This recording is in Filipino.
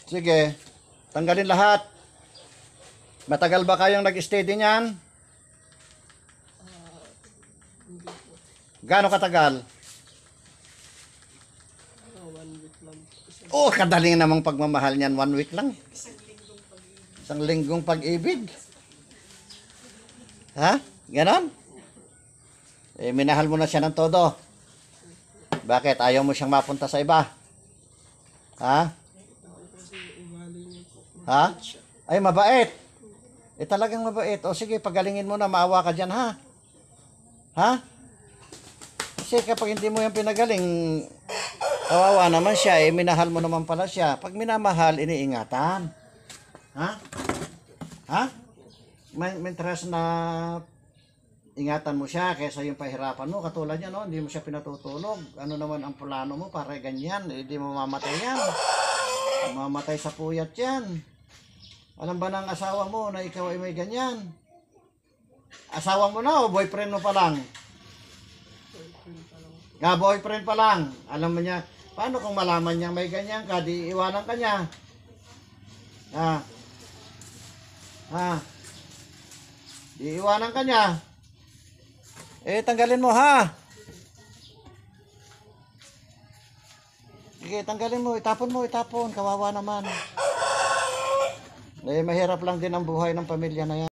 Sige, tanggalin lahat. Matagal ba kayong nag-steady niyan? Gaano katagal? 1 week lang. Oh, kadaling namang pagmamahal niyan, 1 week lang. Isang linggong pag-ibig. Ha? Ganon? Eh, minahal mo na siya ng todo. Bakit? Ayaw mo siyang mapunta sa iba? Ha? Kasi ugali niya po. Ha? Ay, mabait. Eh, talagang mabait. O sige, pagalingin mo na, maawa ka dyan, ha? Ha? Kasi kapag hindi mo yan pinagaling, kawawa naman siya, eh, minahal mo naman pala siya. Pag minamahal, iniingatan. Ha? Ha? May interest na ingatan mo siya kaysa yung pahirapan mo. Katulad yan, no? Hindi mo siya pinatutulog. Ano naman ang plano mo para ganyan? Hindi mo mamatay yan. Mamatay sa puyat yan. Alam ba ng asawa mo na ikaw ay may ganyan? Asawa mo na o boyfriend mo pa lang? Nga, boyfriend pa lang. Alam mo niya, paano kung malaman niya may ganyan ka, di iwanan ka niya? Ha? Ha? Di iwanan ka niya? Eh, tanggalin mo, ha? Sige, tanggalin mo. Itapon mo, itapon. Kawawa naman. Eh, mahirap lang din ang buhay ng pamilya na yan.